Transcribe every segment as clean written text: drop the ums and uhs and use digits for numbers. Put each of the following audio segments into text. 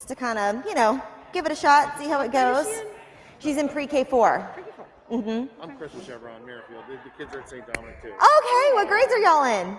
just to kind of, give it a shot, see how it goes. She's in pre-K4. I'm Chris with Chevron Merrifield. The kids are at St. Dominic too. Okay, what grades are y'all in?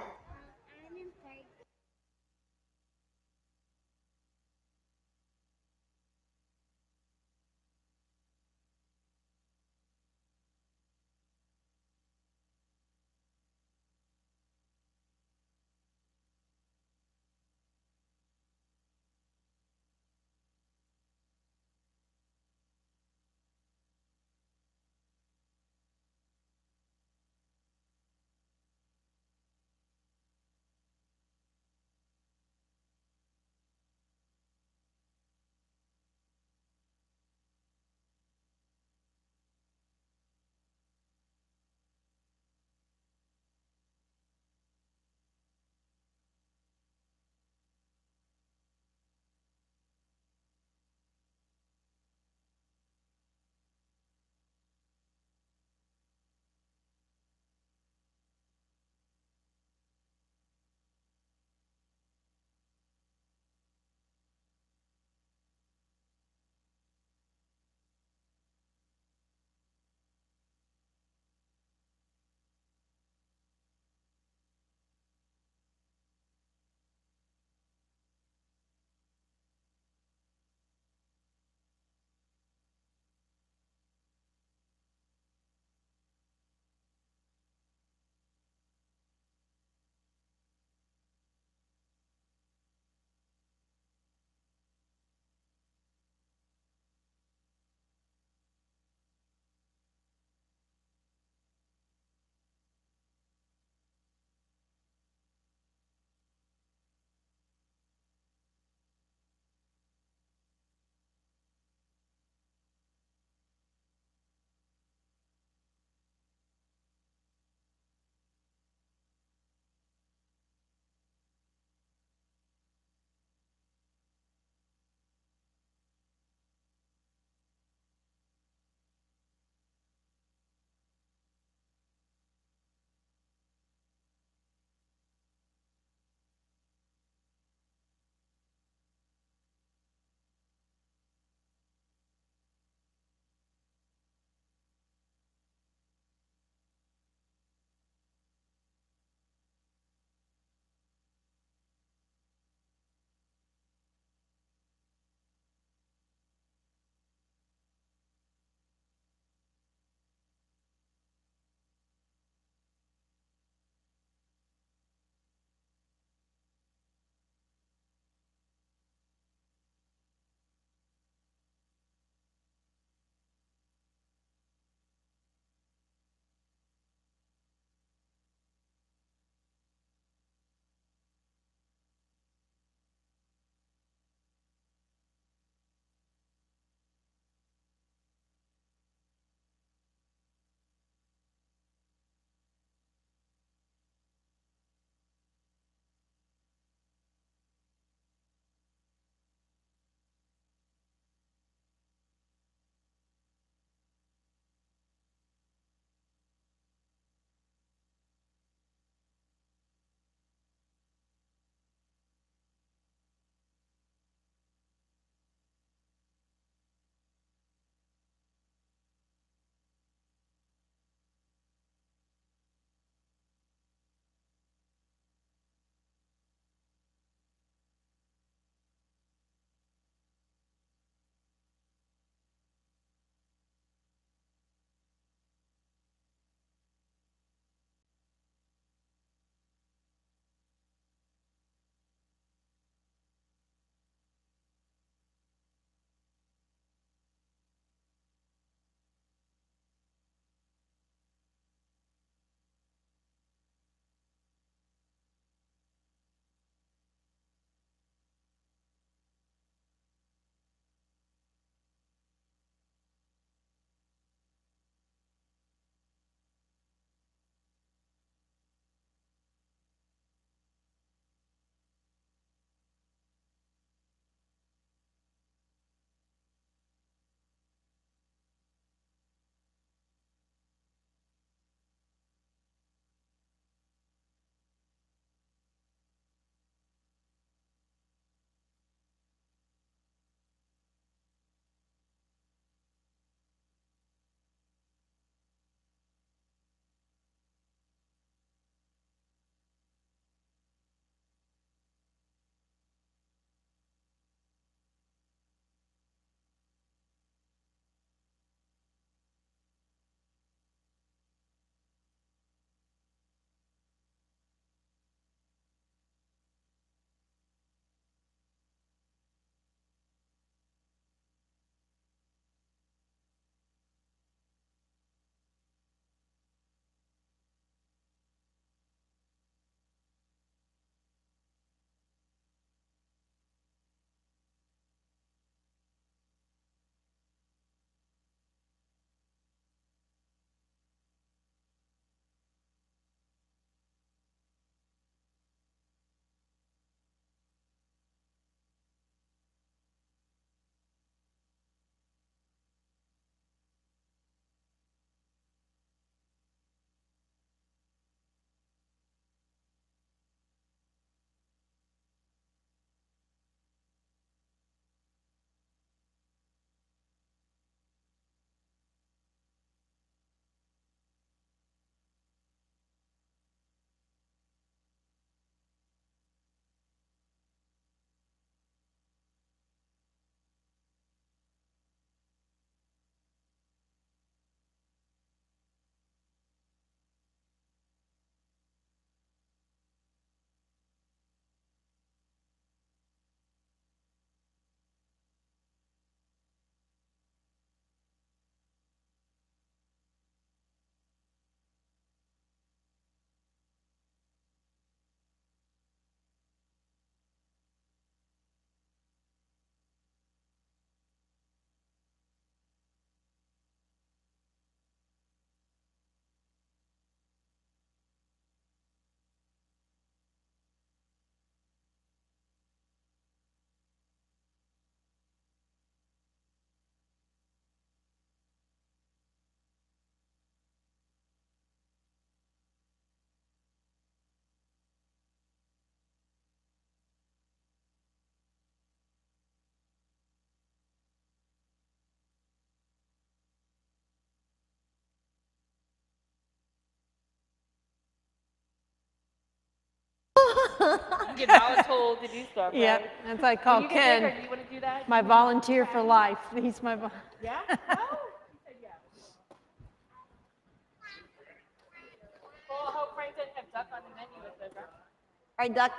You get voluntold to do stuff, right? Yep, that's what I call When you get bigger, Ken, do you want to do that? my volunteer for life. He's my, Yeah? No? He said yeah. Well, I hope Frank doesn't have duck on the menu with it, right? All right, Duck.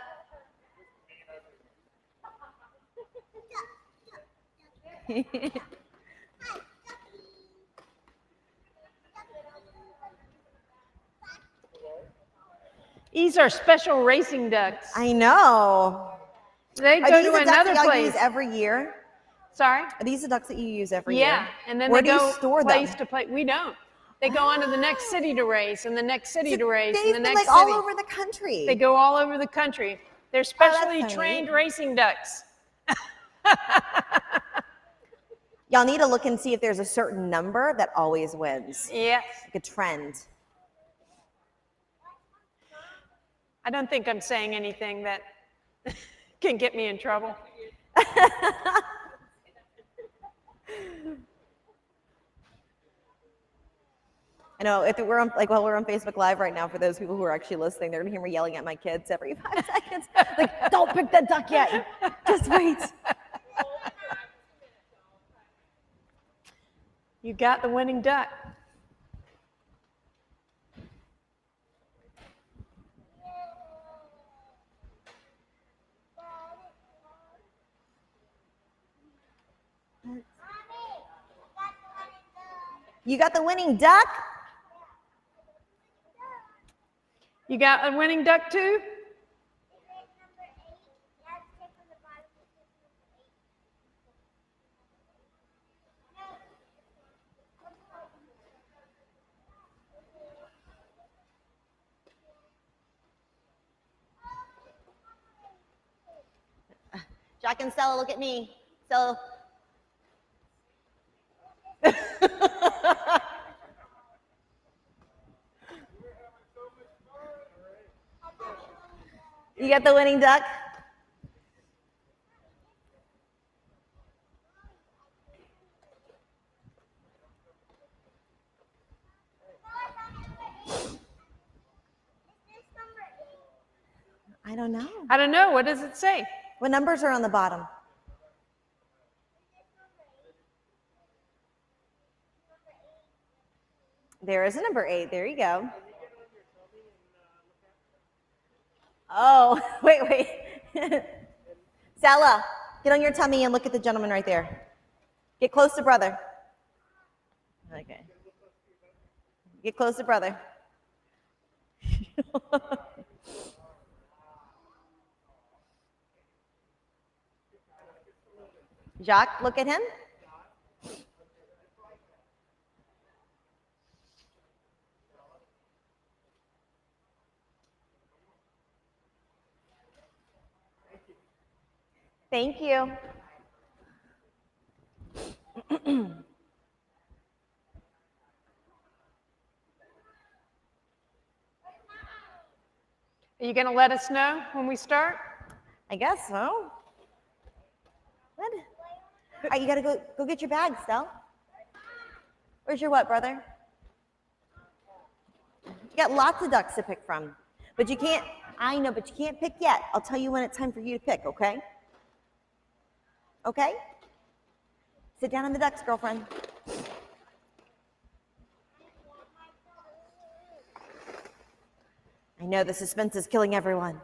these are special racing ducks. I know. They Are go these to the ducks another that y'all place. use every year? Sorry? Are these the ducks that you use every year? Yeah, and then Where they do go you store place them? to place. We don't. They go on to the next city to race, and the next city to race, They've and the been next like city. all over the country. They go all over the country. They're that's specially so trained neat. racing ducks. Y'all need to look and see if there's a certain number that always wins, Yes. like a trend. I don't think I'm saying anything that can get me in trouble. I know if we're on we're on Facebook Live right now. For those people who are actually listening, they're gonna hear me yelling at my kids every 5 seconds. Like, don't pick that duck yet. Just wait. You got the winning duck. You got the winning duck? You got a winning duck too? Jack and Stella, look at me. Stella. You got the winning duck? I don't know. I don't know. What does it say? What numbers are on the bottom? There is a number 8. There you go. Oh, wait. Stella, get on your tummy and look at the gentleman right there. Get close to brother. Okay. Get close to brother. Jacques, look at him. Thank you. Are you going to let us know when we start? I guess so. What? All right, you gotta go get your bag, Stell. Where's your what, brother? You got lots of ducks to pick from, but you can't. I know, but you can't pick yet. I'll tell you when it's time for you to pick. Okay? Okay? Sit down on the ducks, girlfriend. I know the suspense is killing everyone.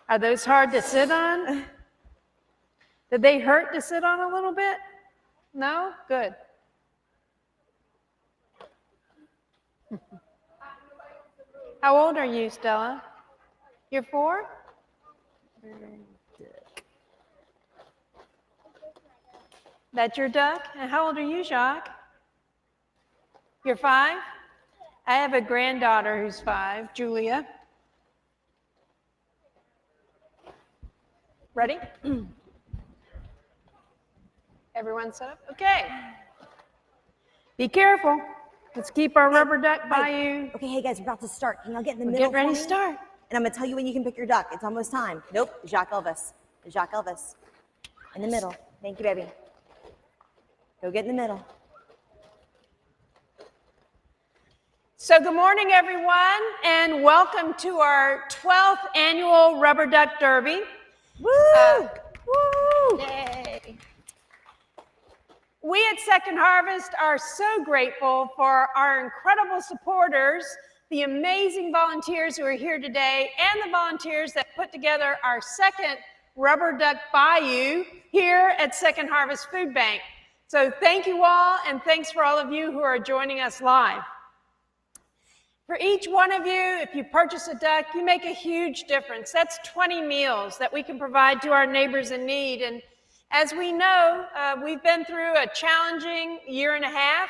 Are those hard to sit on? Did they hurt to sit on a little bit? No? Good. How old are you, Stella? You're 4? That's your duck? And how old are you, Jacques? You're 5? I have a granddaughter who's 5, Julia. Ready? Everyone set up? Okay. Be careful. Let's keep our rubber duck by you. Okay, hey guys, we're about to start. Can y'all get in the We're middle getting ready for to me? start. And I'm gonna tell you when you can pick your duck. It's almost time. Nope, Jacques Elvis. Jacques Elvis. In the middle. Thank you, baby. Go get in the middle. So good morning, everyone, and welcome to our 12th annual Rubber Duck Derby. Woo! Woo! Yay! We at Second Harvest are so grateful for our incredible supporters, the amazing volunteers who are here today, and the volunteers that put together our second Rubber Duck Bayou here at Second Harvest Food Bank. So thank you all, and thanks for all of you who are joining us live. For each one of you, if you purchase a duck, you make a huge difference. That's 20 meals that we can provide to our neighbors in need. And as we know, we've been through a challenging year and a half,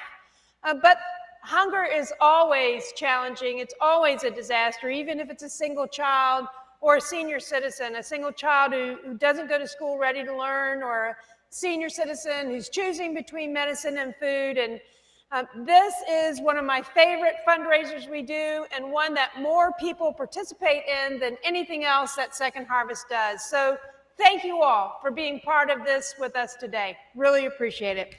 but hunger is always challenging. It's always a disaster, even if it's a single child or a senior citizen, a single child who doesn't go to school ready to learn, or a senior citizen who's choosing between medicine and food. And this is one of my favorite fundraisers we do, and one that more people participate in than anything else that Second Harvest does. So thank you all for being part of this with us today. Really appreciate it.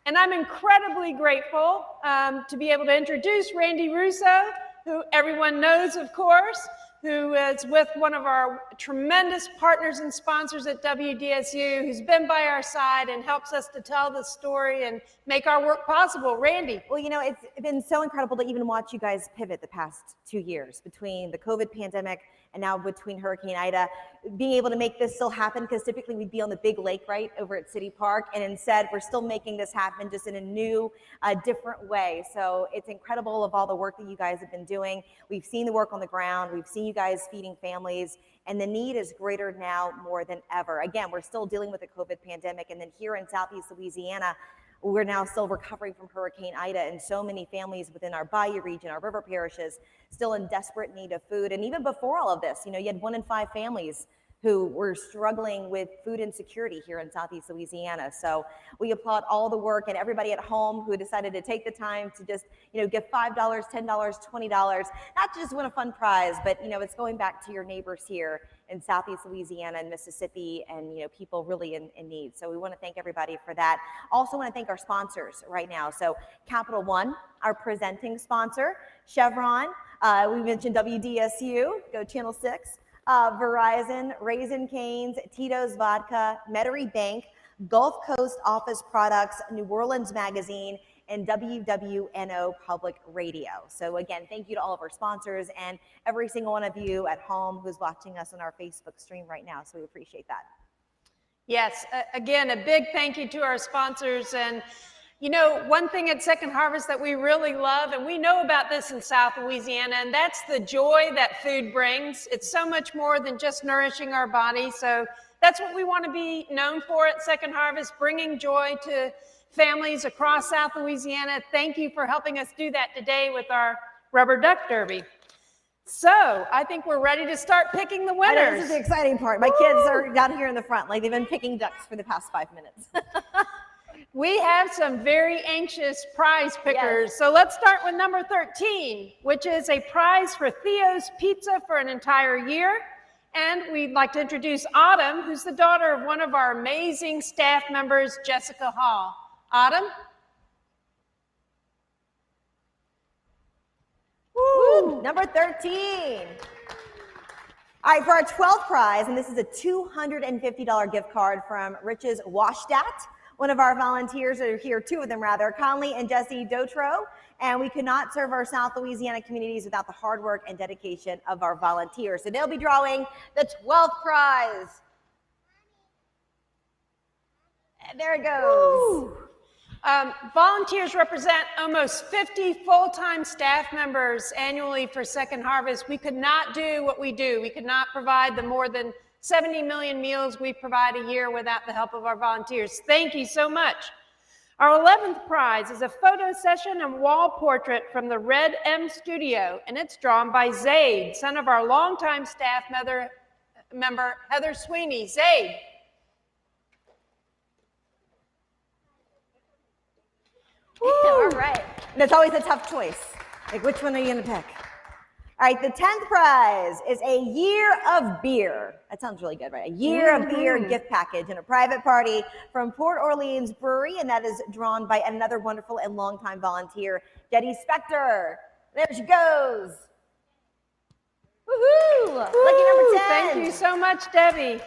And I'm incredibly grateful to be able to introduce Randy Russo, who everyone knows, of course, who is with one of our tremendous partners and sponsors at WDSU, who's been by our side and helps us to tell the story and make our work possible. Randy. Well, you know, it's been so incredible to even watch you guys pivot the past 2 years between the COVID pandemic and now between Hurricane Ida, being able to make this still happen, because typically we'd be on the big lake, right, over at City Park, and instead we're still making this happen just in a new, different way. So it's incredible of all the work that you guys have been doing. We've seen the work on the ground. We've seen you guys feeding families, and the need is greater now more than ever. Again, we're still dealing with the COVID pandemic, and then here in Southeast Louisiana, we're now still recovering from Hurricane Ida, and so many families within our Bayou region, our river parishes, still in desperate need of food. And even before all of this, you know, you had 1 in 5 families who were struggling with food insecurity here in Southeast Louisiana. So we applaud all the work and everybody at home who decided to take the time to just, you know, give $5, $10, $20, not just win a fun prize, but, you know, it's going back to your neighbors here in Southeast Louisiana and Mississippi, and, you know, people really in need. So we want to thank everybody for that. Also want to thank our sponsors right now. So Capital One, our presenting sponsor, Chevron, we mentioned WDSU, go Channel 6, Verizon, Raisin Canes, Tito's Vodka, Metairie Bank, Gulf Coast Office Products, New Orleans Magazine, and WWNO Public Radio. So again, thank you to all of our sponsors and every single one of you at home who's watching us on our Facebook stream right now. So we appreciate that. Yes, again, a big thank you to our sponsors. And you know, one thing at Second Harvest that we really love, and we know about this in South Louisiana, and that's the joy that food brings. It's so much more than just nourishing our body. So that's what we want to be known for at Second Harvest, bringing joy to families across South Louisiana. Thank you for helping us do that today with our Rubber Duck Derby. So I think we're ready to start picking the winners. I know, this is the exciting part. My kids are down here in the front, like they've been picking ducks for the past 5 minutes. We have some very anxious prize pickers. Yes. So let's start with number 13, which is a prize for Theo's Pizza for an entire year. And we'd like to introduce Autumn, who's the daughter of one of our amazing staff members, Jessica Hall. Autumn? Woo! Number 13. All right, for our 12th prize, and this is a $250 gift card from Rich's Washdat. One of our volunteers are here, 2 of them rather, Conley and Jesse Dotro. And we could not serve our South Louisiana communities without the hard work and dedication of our volunteers. So they'll be drawing the 12th prize. And there it goes. Woo. Volunteers represent almost 50 full-time staff members annually for Second Harvest. We could not do what we do. We could not provide the more than 70 million meals we provide a year without the help of our volunteers. Thank you so much. Our 11th prize is a photo session and wall portrait from the Red M Studio, and it's drawn by Zaid, son of our longtime staff member, Heather Sweeney. Zaid. All right. And it's always a tough choice. Like, which one are you going to pick? All right, the 10th prize is a year of beer. That sounds really good, right? A year of beer gift package and a private party from Port Orleans Brewery, and that is drawn by another wonderful and longtime volunteer, Jetty Spector. There she goes. Woohoo! Lucky number 10. Thank you so much, Debbie.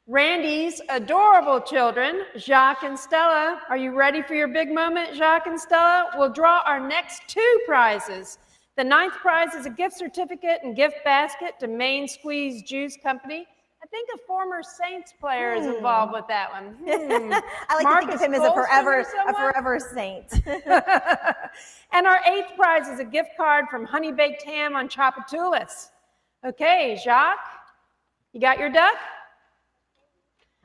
Randy's adorable children, Jacques and Stella. Are you ready for your big moment, Jacques and Stella? We'll draw our next 2 prizes. The 9th prize is a gift certificate and gift basket to Main Squeeze Juice Company. I think a former Saints player is involved with that one. I like to think of him as a forever saint. And our 8th prize is a gift card from Honey Baked Ham on Tchoupitoulas. Okay, Jacques, you got your duck?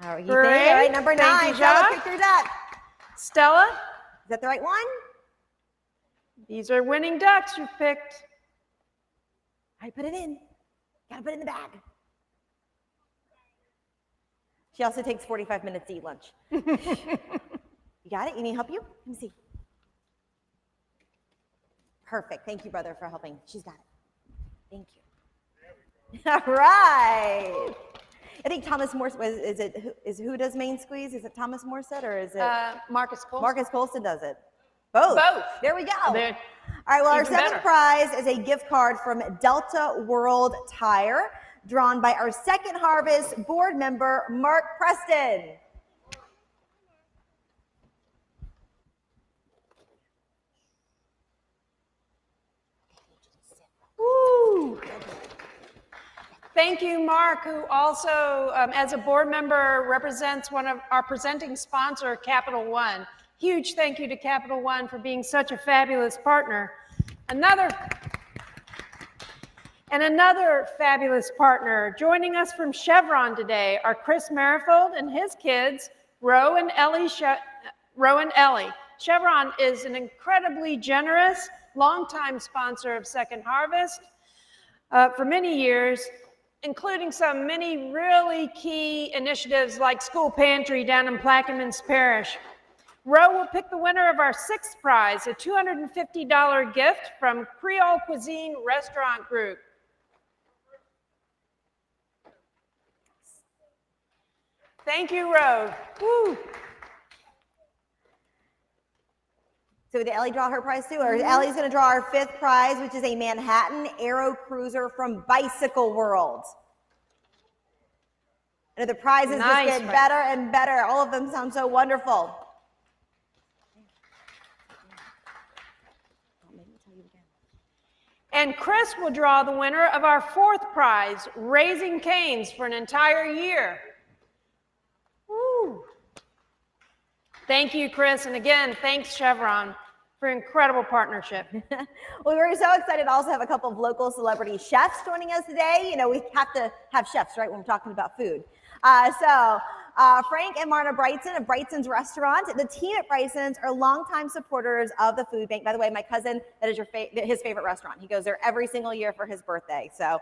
All right, all right, number 9. Thank you, Stella, Jacques. pick your duck. Stella, Is that the right one? these are winning ducks you've picked. All right, put it in. Gotta put it in the bag. She also takes 45 minutes to eat lunch. You got it? You need help you? Let me see. Perfect. Thank you, brother, for helping. She's got it. Thank you. All right. I think Thomas Morse, who does Main Squeeze? Is it Thomas Morset or is it? Marcus Colston. Marcus Colston does it. Both. There we go. All right, well, our 7th prize is a gift card from Delta World Tire, drawn by our Second Harvest board member, Mark Preston. Woo. Thank you, Mark, who also, as a board member, represents one of our presenting sponsor, Capital One. Huge thank you to Capital One for being such a fabulous partner. Another fabulous partner joining us from Chevron today are Chris Merrifield and his kids, Ro and Ellie. Chevron is an incredibly generous, longtime sponsor of Second Harvest for many years, including some many really key initiatives like School Pantry down in Plaquemines Parish. Ro will pick the winner of our 6th prize, a $250 gift from Creole Cuisine Restaurant Group. Thank you, Ro. Woo. So did Ellie draw her prize too? Or Ellie's going to draw our 5th prize, which is a Manhattan Aero Cruiser from Bicycle World. And the prizes just get better and better. All of them sound so wonderful. And Chris will draw the winner of our 4th prize, Raising Cane's, for an entire year. Woo. Thank you, Chris. And again, thanks, Chevron, for incredible partnership. Well, we're so excited to also have a couple of local celebrity chefs joining us today. You know, we have to have chefs, right, when we're talking about food. Frank and Marna Brightson of Brightson's Restaurant. The team at Brightson's are longtime supporters of the food bank. By the way, my cousin, that is his favorite restaurant. He goes there every single year for his birthday. So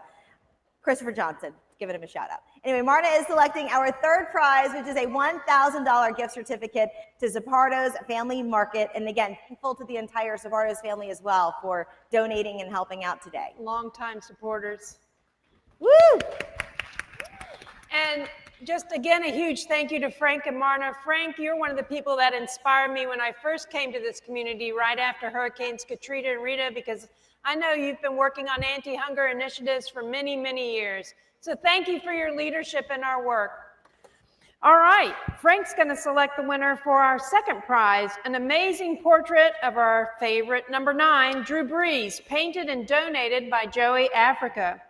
Christopher Johnson, giving him a shout out. Anyway, Marna is selecting our 3rd prize, which is a $1,000 gift certificate to Zapardo's Family Market. And again, thankful to the entire Zapardo's family as well for donating and helping out today. Longtime supporters. Woo! And just again, a huge thank you to Frank and Marna. Frank, you're one of the people that inspired me when I first came to this community right after Hurricanes Katrina and Rita, because I know you've been working on anti-hunger initiatives for many, many years. So thank you for your leadership in our work. All right, Frank's going to select the winner for our 2nd prize, an amazing portrait of our favorite number 9, Drew Brees, painted and donated by Joey Africa.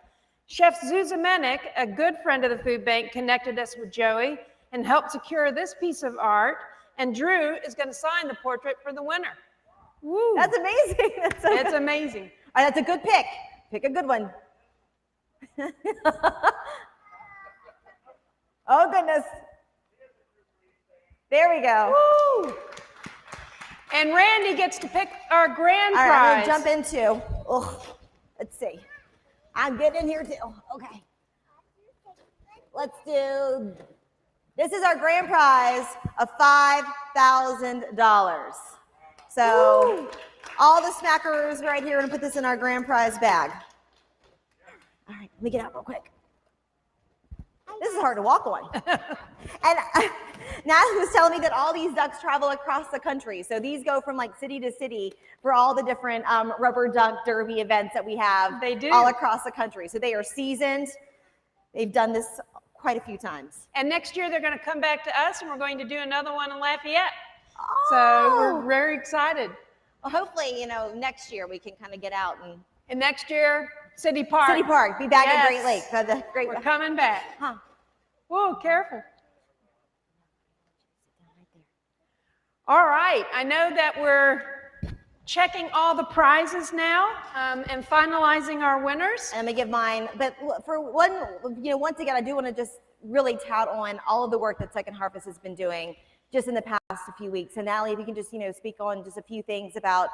Chef Zuzamenik, a good friend of the food bank, connected us with Joey and helped secure this piece of art. and Drew is going to sign the portrait for the winner. Woo. That's amazing. It's amazing. All right, that's a good pick. Pick a good one. Oh, goodness. There we go. Woo. And Randy gets to pick our grand All right, prize. I'm going to jump into, let's see. I'm getting in here too. Okay. Let's do, this is our grand prize of $5,000. So all the smackaroos right here, we're gonna put this in our grand prize bag. All right, let me get out real quick. This is hard to walk on. And Natalie was telling me that all these ducks travel across the country. So these go from like city to city for all the different rubber duck derby events that we have. They do. All across the country. So they are seasoned. They've done this quite a few times. And next year they're going to come back to us, and we're going to do another one in Lafayette. Oh. So we're very excited. Well, hopefully, next year we can kind of get out and next year, City Park. City Park, be back at Great Yes. Lake. The Great We're coming back. Huh. Whoa, careful. All right, I know that we're checking all the prizes now and finalizing our winners. And I'm gonna give mine, but for one, once again, I do want to just really tout on all of the work that Second Harvest has been doing just in the past few weeks. And Natalie, if you can just, speak on just a few things about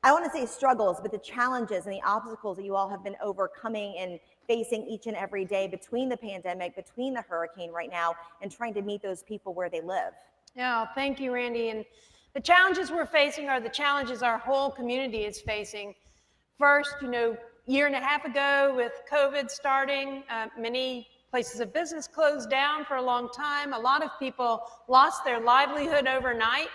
I want to say struggles, but the challenges and the obstacles that you all have been overcoming and facing each and every day between the pandemic, between the hurricane right now, and trying to meet those people where they live. Yeah, thank you, Randy. And the challenges we're facing are the challenges our whole community is facing. First, year and a half ago with COVID starting, many places of business closed down for a long time. A lot of people lost their livelihood overnight,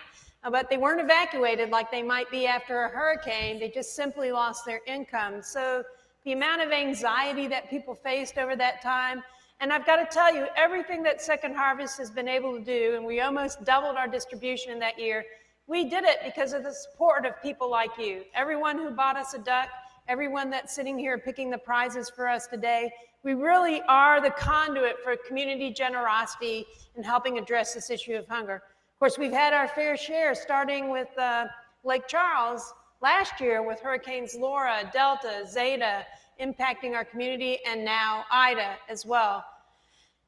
but they weren't evacuated like they might be after a hurricane. They just simply lost their income. So the amount of anxiety that people faced over that time, and I've got to tell you, everything that Second Harvest has been able to do, and we almost doubled our distribution in that year, we did it because of the support of people like you. Everyone who bought us a duck, everyone that's sitting here picking the prizes for us today, we really are the conduit for community generosity in helping address this issue of hunger. Of course, we've had our fair share, starting with Lake Charles last year with Hurricanes Laura, Delta, Zeta, impacting our community, and now Ida as well.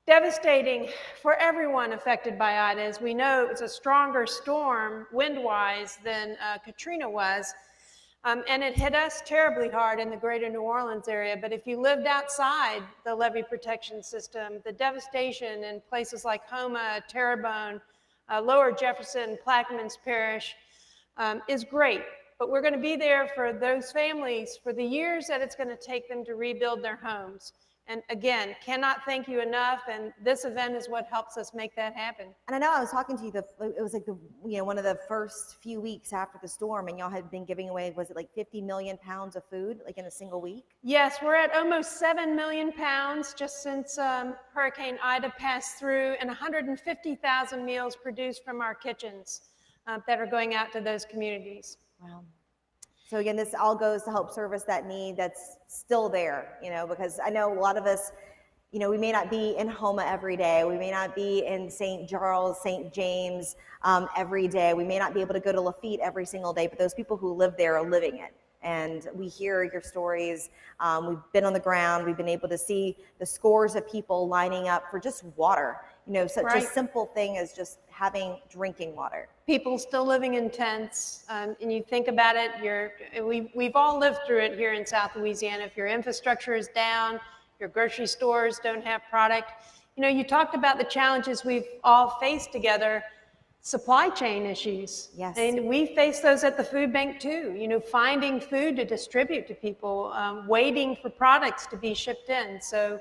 Devastating for everyone affected by Ida. As we know, it was a stronger storm wind-wise than Katrina was, and it hit us terribly hard in the greater New Orleans area. But if you lived outside the levee protection system, the devastation in places like Houma, Terrebonne, Lower Jefferson, Plaquemines Parish is great. But we're going to be there for those families for the years that it's going to take them to rebuild their homes. And again, cannot thank you enough. And this event is what helps us make that happen. And I know I was talking to you, it was like one of the first few weeks after the storm, and y'all had been giving away, was it like 50 million pounds of food, like in a single week? Yes, we're at almost 7 million pounds just since Hurricane Ida passed through, and 150,000 meals produced from our kitchens that are going out to those communities. Wow. So again, this all goes to help service that need that's still there, because I know a lot of us, we may not be in Houma every day. We may not be in St. Charles, St. James every day. We may not be able to go to Lafitte every single day, but those people who live there are living it. And we hear your stories. We've been on the ground. We've been able to see the scores of people lining up for just water, such a simple thing as just having drinking water. People still living in tents, and you think about it, we've all lived through it here in South Louisiana. If your infrastructure is down, your grocery stores don't have product. You talked about the challenges we've all faced together, supply chain issues. Yes. And we face those at the food bank too, finding food to distribute to people, waiting for products to be shipped in. So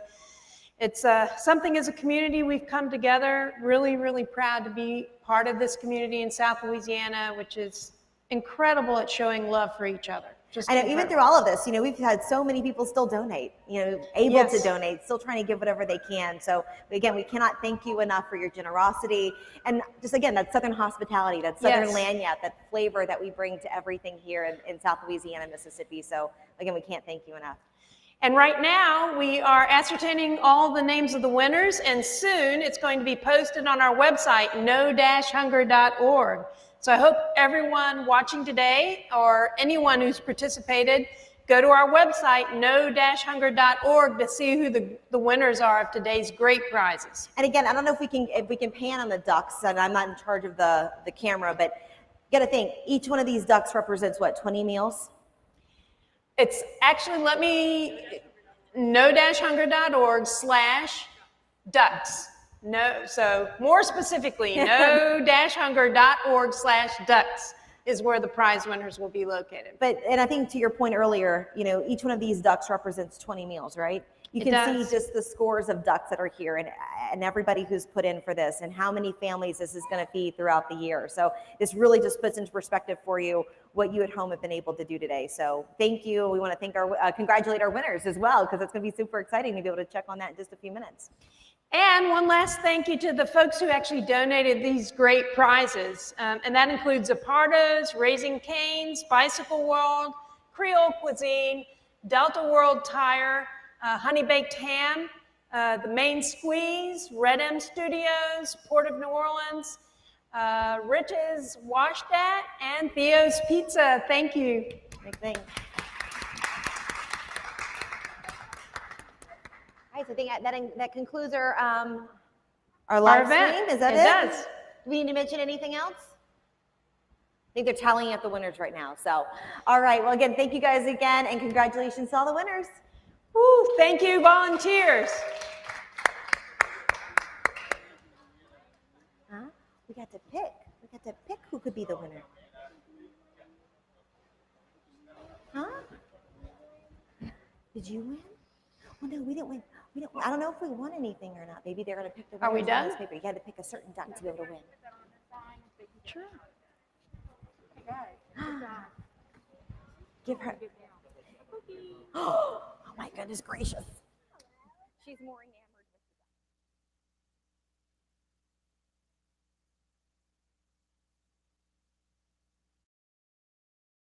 it's something as a community we've come together, really, really proud to be part of this community in South Louisiana, which is incredible at showing love for each other. Just I know, incredible. even through all of this, we've had so many people still donate, able to donate, still trying to give whatever they can. So again, we cannot thank you enough for your generosity. And just again, that Southern hospitality, that Southern lanyard, that flavor that we bring to everything here in South Louisiana, Mississippi. So again, we can't thank you enough. And right now, we are ascertaining all the names of the winners, and soon it's going to be posted on our website, no-hunger.org. So I hope everyone watching today, or anyone who's participated, go to our website, no-hunger.org, to see who the winners are of today's great prizes. And again, I don't know if we can pan on the ducks, and I'm not in charge of the camera, but you got to think, each one of these ducks represents what, 20 meals? It's actually, no-hunger.org/ducks. No, so more specifically, no-hunger.org/ducks is where the prize winners will be located. But, and I think to your point earlier, you know, each one of these ducks represents 20 meals, right? You It can does. see just the scores of ducks that are here and everybody who's put in for this and how many families this is going to feed throughout the year. So this really just puts into perspective for you what you at home have been able to do today. So thank you. We want to thank congratulate our winners as well, because it's going to be super exciting to be able to check on that in just a few minutes. And one last thank you to the folks who actually donated these great prizes. And that includes Apartos, Raising Cane's, Bicycle World, Creole Cuisine, Delta World Tire, Honey Baked Ham, the Main Squeeze, Red M Studios, Port of New Orleans, Rich's Wash Dat, and Theo's Pizza. Thank you. Big thing. All right, so I think that concludes our live event. stream. Is that it? It does. Do we need to mention anything else? I think they're tallying up the winners right now. So, all right. Well, again, thank you guys again, and congratulations to all the winners. Woo, thank you, volunteers. Huh? We got to pick. We got to pick who could be the winner. Huh? Did you win? Oh no, we didn't win. I don't know if we won anything or not. Maybe they're going to pick the winner. Are we done? Paper. You had to pick a certain duck to be able to win. Sure. Give her. Oh my goodness gracious. She's mooring now.